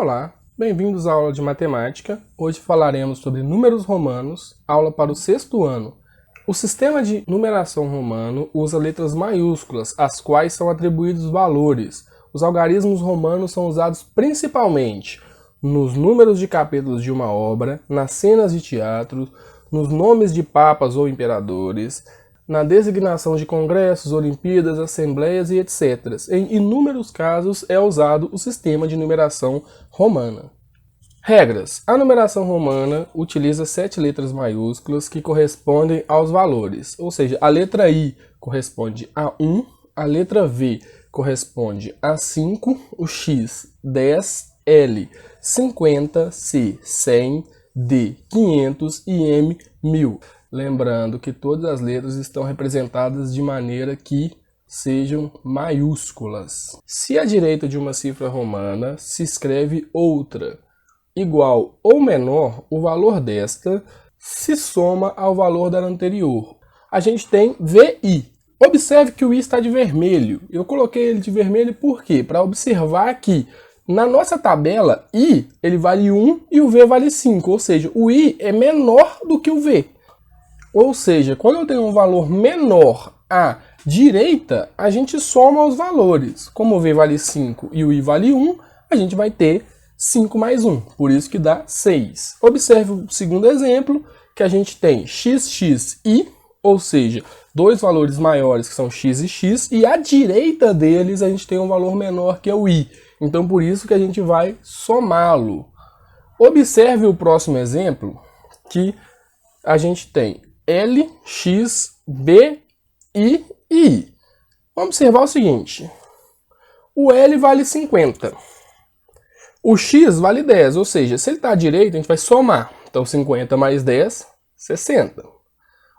Olá, bem-vindos à aula de matemática. Hoje falaremos sobre números romanos, aula para o sexto ano. O sistema de numeração romano usa letras maiúsculas, às quais são atribuídos valores. Os algarismos romanos são usados principalmente nos números de capítulos de uma obra, nas cenas de teatro, nos nomes de papas ou imperadores, na designação de congressos, olimpíadas, assembleias e etc. Em inúmeros casos é usado o sistema de numeração romana. Regras. A numeração romana utiliza 7 letras maiúsculas que correspondem aos valores, ou seja, a letra I corresponde a 1, a letra V corresponde a 5, o X 10, L 50, C 100, D 500 e M 1000. Lembrando que todas as letras estão representadas de maneira que sejam maiúsculas. Se à direita de uma cifra romana se escreve outra igual ou menor, o valor desta se soma ao valor da anterior. A gente tem VI. Observe que o I está de vermelho. Eu coloquei ele de vermelho por quê? Para observar que na nossa tabela, I ele vale 1 e o V vale 5, ou seja, o I é menor do que o V. Ou seja, quando eu tenho um valor menor à direita, a gente soma os valores. Como o V vale 5 e o I vale 1, a gente vai ter 5 mais 1, por isso que dá 6. Observe o segundo exemplo, que a gente tem xxi, ou seja, dois valores maiores que são x e x, e à direita deles a gente tem um valor menor que é o i. Então por isso que a gente vai somá-lo. Observe o próximo exemplo, que a gente tem L, X, B, I e I. Vamos observar o seguinte. O L vale 50. O X vale 10, ou seja, se ele está à direita, a gente vai somar. Então 50 mais 10, 60.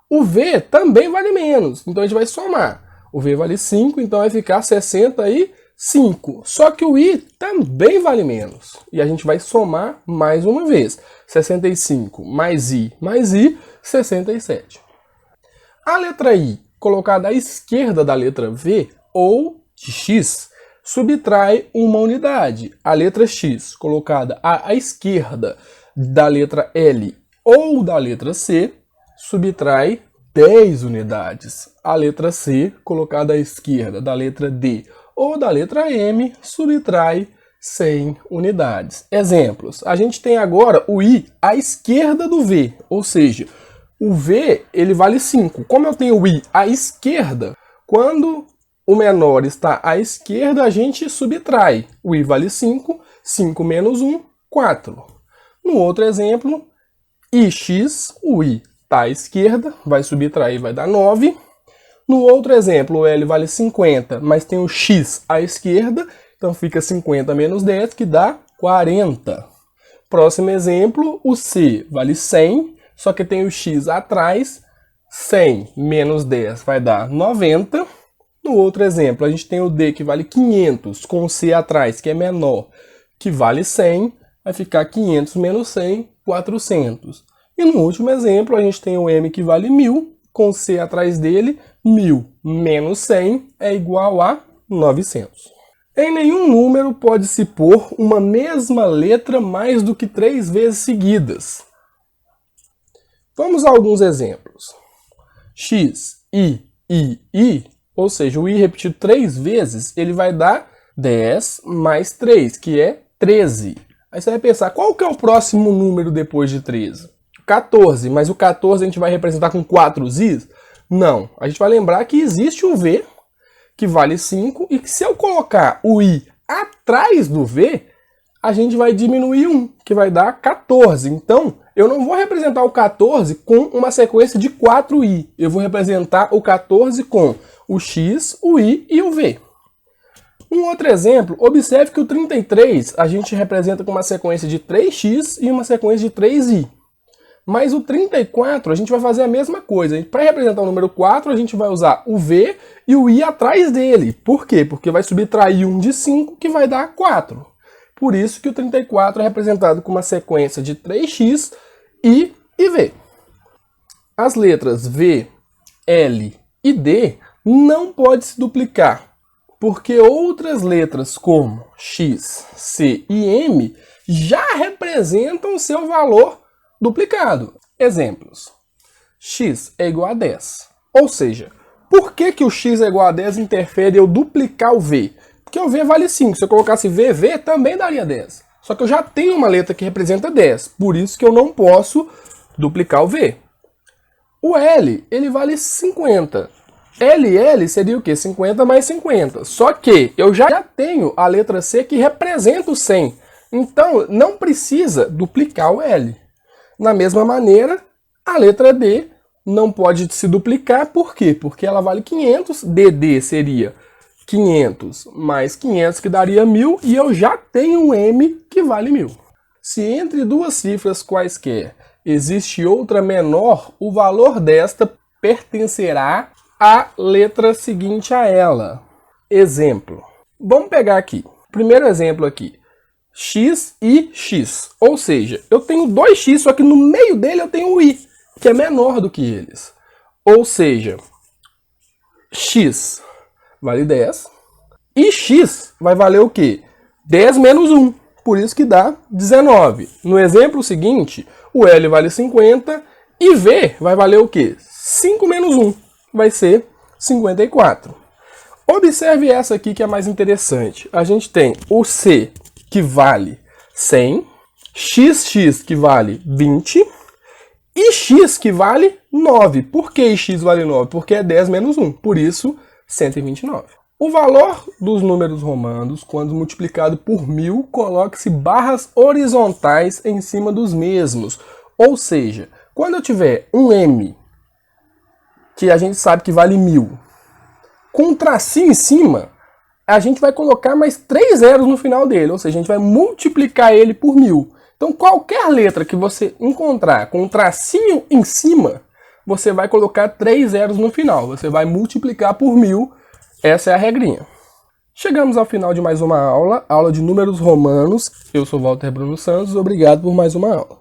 O V também vale menos, então a gente vai somar. O V vale 5, então vai ficar 65. Só que o I também vale menos. E a gente vai somar mais uma vez. 65 mais I, 67. A letra I, colocada à esquerda da letra V ou de X, subtrai uma unidade. A letra X, colocada à esquerda da letra L ou da letra C, subtrai 10 unidades. A letra C, colocada à esquerda da letra D ou da letra M, subtrai 100 unidades. Exemplos. A gente tem agora o I à esquerda do V, ou seja, o V ele vale 5. Como eu tenho o I à esquerda, quando o menor está à esquerda, a gente subtrai. O I vale 5, 5 menos 1, 4. No outro exemplo, IX, o I está à esquerda, vai subtrair, vai dar 9. No outro exemplo, o L vale 50, mas tem o X à esquerda, então fica 50 menos 10, que dá 40. Próximo exemplo, o C vale 100, só que tem o X atrás, 100 menos 10 vai dar 90. No outro exemplo, a gente tem o D que vale 500, com o C atrás, que é menor, que vale 100, vai ficar 500 menos 100, 400. E no último exemplo, a gente tem o M que vale 1000, com o C atrás dele, 1000 menos 100 é igual a 900. Em nenhum número pode-se pôr uma mesma letra mais do que 3 vezes seguidas. Vamos a alguns exemplos. X, I, ou seja, o I repetido 3 vezes, ele vai dar 10 mais 3, que é 13. Aí você vai pensar, qual que é o próximo número depois de 13? 14, mas o 14 a gente vai representar com 4 Z's? Não, a gente vai lembrar que existe o V, que vale 5, e que se eu colocar o I atrás do V, a gente vai diminuir 1, que vai dar 14. Então, eu não vou representar o 14 com uma sequência de 4i. Eu vou representar o 14 com o x, o i e o v. Um outro exemplo, observe que o 33 a gente representa com uma sequência de 3x e uma sequência de 3i. Mas o 34 a gente vai fazer a mesma coisa. Para representar o número 4, a gente vai usar o v e o i atrás dele. Por quê? Porque vai subtrair 1 de 5, que vai dar 4. Por isso que o 34 é representado com uma sequência de 3x, I e V. As letras V, L e D não podem se duplicar. Porque outras letras como X, C e M já representam seu valor duplicado. Exemplos. X é igual a 10. Ou seja, por que o X é igual a 10 interfere eu duplicar o V? Porque o V vale 5. Se eu colocasse VV, também daria 10. Só que eu já tenho uma letra que representa 10. Por isso que eu não posso duplicar o V. O L, ele vale 50. LL seria o quê? 50 mais 50. Só que eu já tenho a letra C que representa o 100. Então, não precisa duplicar o L. Da mesma maneira, a letra D não pode se duplicar. Por quê? Porque ela vale 500. DD seria 500 mais 500, que daria 1000. E eu já tenho um M que vale 1000. Se entre duas cifras quaisquer existe outra menor, o valor desta pertencerá à letra seguinte a ela. Exemplo. Vamos pegar aqui. Primeiro exemplo aqui. X e X. Ou seja, eu tenho 2X, só que no meio dele eu tenho o I, que é menor do que eles. Ou seja, X vale 10. E X vai valer o quê? 10 menos 1. Por isso que dá 19. No exemplo seguinte, o L vale 50 e V vai valer o quê? 5 menos 1. Vai ser 54. Observe essa aqui que é mais interessante. A gente tem o C, que vale 100, XX, que vale 20, e X, que vale 9. Por que X vale 9? Porque é 10 menos 1, por isso 129. O valor dos números romanos, quando multiplicado por 1000, coloque-se barras horizontais em cima dos mesmos. Ou seja, quando eu tiver um M, que a gente sabe que vale 1000, com um tracinho em cima, a gente vai colocar mais 3 zeros no final dele, ou seja, a gente vai multiplicar ele por 1000. Então, qualquer letra que você encontrar com um tracinho em cima, você vai colocar 3 zeros no final, você vai multiplicar por 1000, essa é a regrinha. Chegamos ao final de mais uma aula de números romanos. Eu sou Walter Bruno Santos, obrigado por mais uma aula.